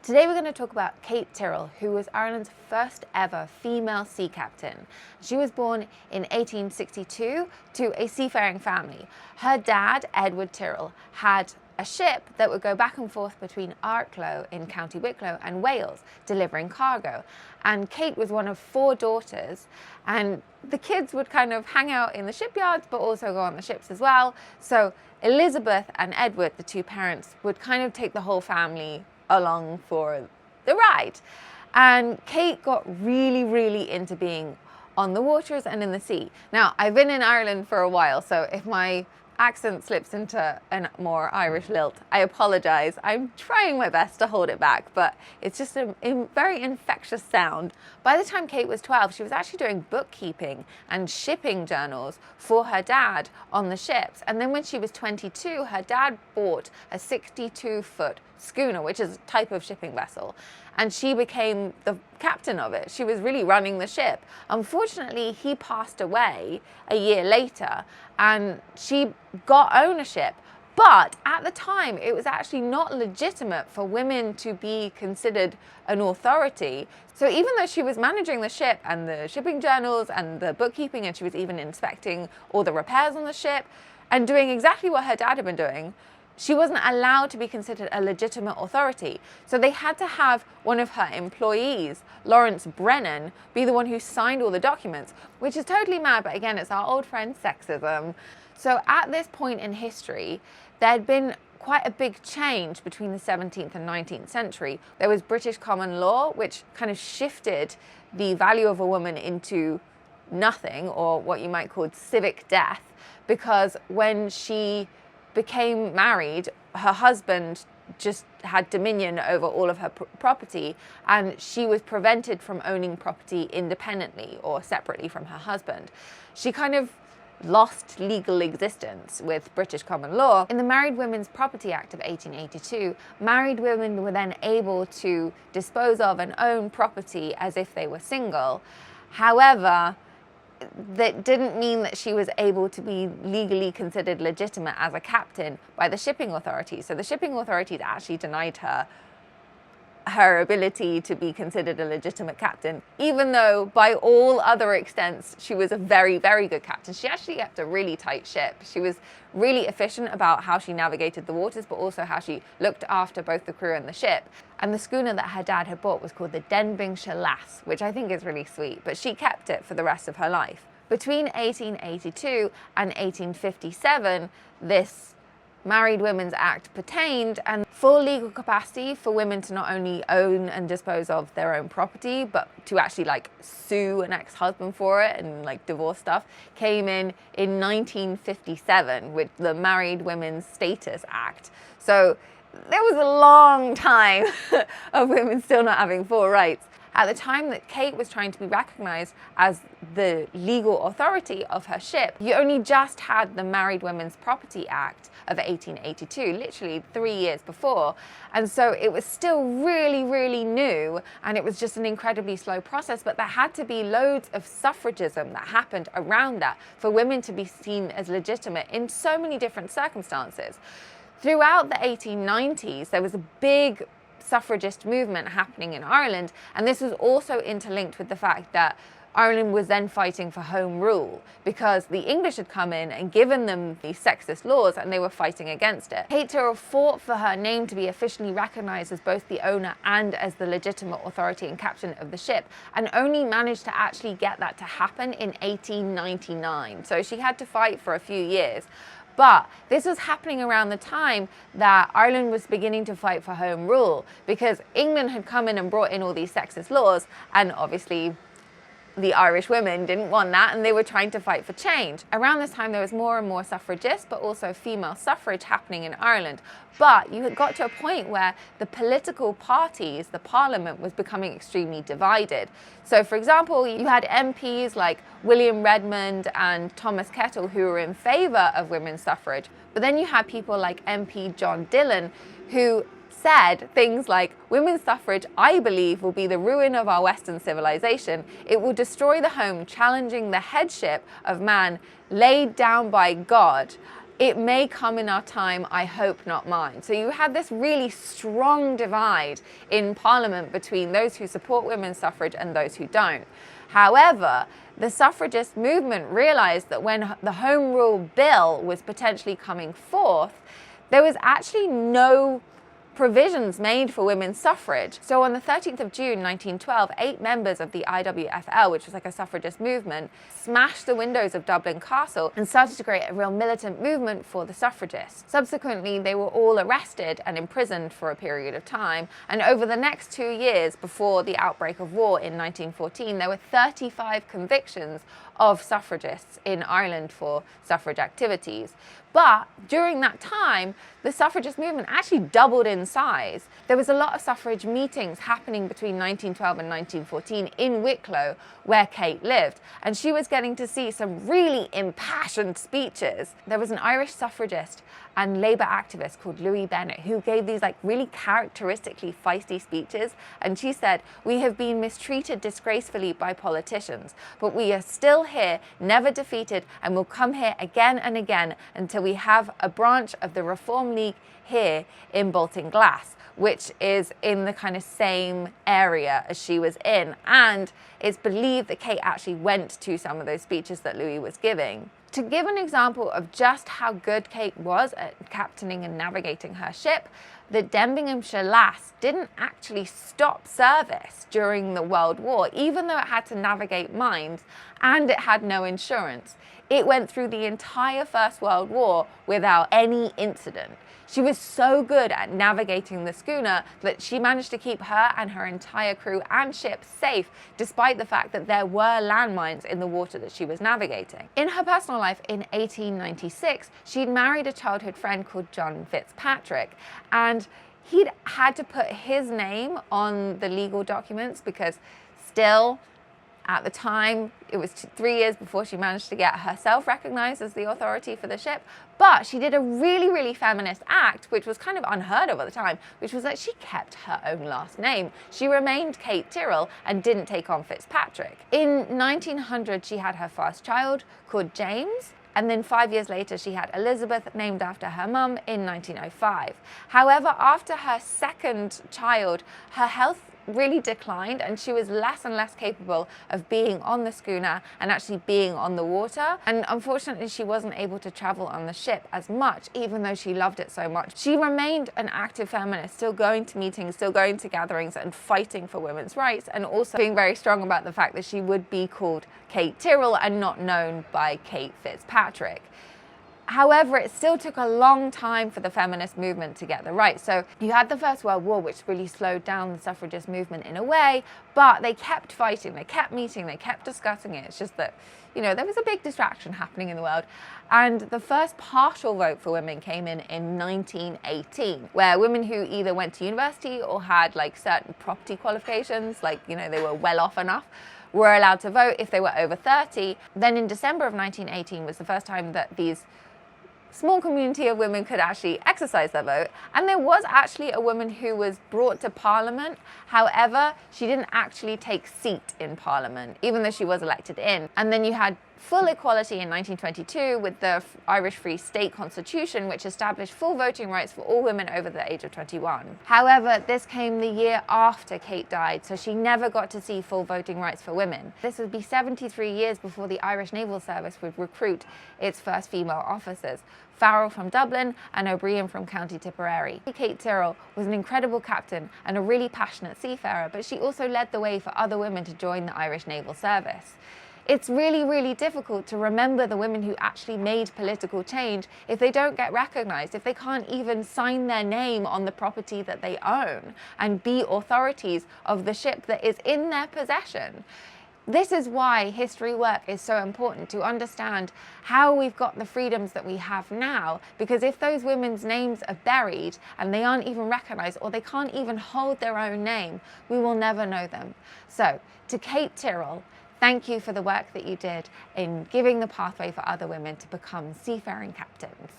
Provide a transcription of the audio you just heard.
Today we're going to talk about Kate Tyrrell, who was Ireland's first ever female sea captain. She was born in 1862 to a seafaring family. Her dad, Edward Tyrrell, had a ship that would go back and forth between Arklow in County Wicklow and Wales, delivering cargo. And Kate was one of 4 daughters, and the kids would kind of hang out in the shipyards but also go on the ships as well. So Elizabeth and Edward, the 2 parents, would kind of take the whole family along for the ride. And Kate got really into being on the waters and in the sea. Now, I've been in Ireland for a while, so if my accent slips into a more Irish lilt, I apologize. I'm trying my best to hold it back, but it's just a very infectious sound. By the time Kate was 12, she was actually doing bookkeeping and shipping journals for her dad on the ships. And then when she was 22, her dad bought a 62-foot schooner, which is a type of shipping vessel, and she became the captain of it. She was really running the ship. Unfortunately, he passed away a year later and she got ownership. But at the time, it was actually not legitimate for women to be considered an authority. So even though she was managing the ship and the shipping journals and the bookkeeping, and she was even inspecting all the repairs on the ship and doing exactly what her dad had been doing, she wasn't allowed to be considered a legitimate authority. So they had to have one of her employees, Lawrence Brennan, be the one who signed all the documents, which is totally mad, but again, it's our old friend sexism. So at this point in history, there had been quite a big change between the 17th and 19th century. There was British common law, which kind of shifted the value of a woman into nothing, or what you might call civic death, because when she became married, her husband just had dominion over all of her property, and she was prevented from owning property independently or separately from her husband. She kind of lost legal existence with British common law. In the Married Women's Property Act of 1882, married women were then able to dispose of and own property as if they were single. However, that didn't mean that she was able to be legally considered legitimate as a captain by the shipping authorities. So the shipping authorities actually denied her ability to be considered a legitimate captain, even though by all other extents she was a very good captain. She actually kept a really tight ship. She was really efficient about how she navigated the waters, but also how she looked after both the crew and the ship. And the schooner that her dad had bought was called the Denbighshire Lass, which I think is really sweet, but she kept it for the rest of her life. Between 1882 and 1857, this Married Women's Act pertained, and full legal capacity for women to not only own and dispose of their own property, but to actually sue an ex-husband for it and divorce stuff, came in 1957 with the Married Women's Status Act. So there was a long time of women still not having full rights. At the time that Kate was trying to be recognized as the legal authority of her ship, you only just had the Married Women's Property Act of 1882, literally 3 years before. And so it was still really new, and it was just an incredibly slow process, but there had to be loads of suffragism that happened around that for women to be seen as legitimate in so many different circumstances. Throughout the 1890s, there was a big suffragist movement happening in Ireland, and this was also interlinked with the fact that Ireland was then fighting for home rule because the English had come in and given them these sexist laws, and they were fighting against it. Kate Tyrrell fought for her name to be officially recognised as both the owner and as the legitimate authority and captain of the ship, and only managed to actually get that to happen in 1899. So she had to fight for a few years. But this was happening around the time that Ireland was beginning to fight for home rule, because England had come in and brought in all these sexist laws, and obviously the Irish women didn't want that, and they were trying to fight for change. Around this time, there was more and more suffragists, but also female suffrage happening in Ireland. But you had got to a point where the political parties, the parliament, was becoming extremely divided. So, for example, you had MPs like William Redmond and Thomas Kettle who were in favour of women's suffrage. But then you had people like MP John Dillon who said things like, women's suffrage, I believe, will be the ruin of our Western civilization. It will destroy the home, challenging the headship of man laid down by God. It may come in our time, I hope not mine. So you had this really strong divide in Parliament between those who support women's suffrage and those who don't. However, the suffragist movement realized that when the Home Rule Bill was potentially coming forth, there was actually no provisions made for women's suffrage. So on the 13th of June 1912, 8 members of the IWFL, which was like a suffragist movement, smashed the windows of Dublin Castle and started to create a real militant movement for the suffragists. Subsequently, they were all arrested and imprisoned for a period of time, and over the next 2 years before the outbreak of war in 1914, there were 35 convictions of suffragists in Ireland for suffrage activities. But during that time, the suffragist movement actually doubled in size. There was a lot of suffrage meetings happening between 1912 and 1914 in Wicklow, where Kate lived, and she was getting to see some really impassioned speeches. There was an Irish suffragist and Labour activist called Louise Bennett who gave these like really characteristically feisty speeches, and she said, "We have been mistreated disgracefully by politicians, but we are still here, never defeated, and will come here again and again until we have a branch of the Reform League here in Bolton Glass," which is in the kind of same area as she was in. And it's believed that Kate actually went to some of those speeches that Louis was giving. To give an example of just how good Kate was at captaining and navigating her ship, the Denbighamshire Lass didn't actually stop service during the World War, even though it had to navigate mines and it had no insurance. It went through the entire First World War without any incident. She was so good at navigating the schooner that she managed to keep her and her entire crew and ship safe, despite the fact that there were landmines in the water that she was navigating. In her personal life, in 1896, she'd married a childhood friend called John Fitzpatrick, and he'd had to put his name on the legal documents because still, at the time, it was 3 years before she managed to get herself recognized as the authority for the ship. But she did a really, really feminist act, which was kind of unheard of at the time, which was that she kept her own last name. She remained Kate Tyrrell and didn't take on Fitzpatrick. In 1900, she had her first child called James. And then 5 years later, she had Elizabeth, named after her mum, in 1905. However, after her second child, her health really declined and she was less and less capable of being on the schooner and actually being on the water. And unfortunately, she wasn't able to travel on the ship as much, even though she loved it so much. She remained an active feminist, still going to meetings, still going to gatherings and fighting for women's rights, and also being very strong about the fact that she would be called Kate Tyrrell and not known by Kate Fitzpatrick. However, it still took a long time for the feminist movement to get the right. So you had the First World War, which really slowed down the suffragist movement in a way, but they kept fighting, they kept meeting, they kept discussing it. It's just that, you know, there was a big distraction happening in the world. And the first partial vote for women came in 1918, where women who either went to university or had like certain property qualifications, like, you know, they were well off enough, were allowed to vote if they were over 30. Then in December of 1918 was the first time that these small community of women could actually exercise their vote. And there was actually a woman who was brought to Parliament. However, she didn't actually take seat in Parliament, even though she was elected in. And then you had full equality in 1922 with the Irish Free State Constitution, which established full voting rights for all women over the age of 21. However, this came the year after Kate died, so she never got to see full voting rights for women. This would be 73 years before the Irish Naval Service would recruit its first female officers, Farrell from Dublin and O'Brien from County Tipperary. Kate Tyrrell was an incredible captain and a really passionate seafarer, but she also led the way for other women to join the Irish Naval Service. It's really, really difficult to remember the women who actually made political change if they don't get recognized, if they can't even sign their name on the property that they own and be authorities of the ship that is in their possession. This is why history work is so important, to understand how we've got the freedoms that we have now, because if those women's names are buried and they aren't even recognized or they can't even hold their own name, we will never know them. So to Kate Tyrrell, thank you for the work that you did in giving the pathway for other women to become seafaring captains.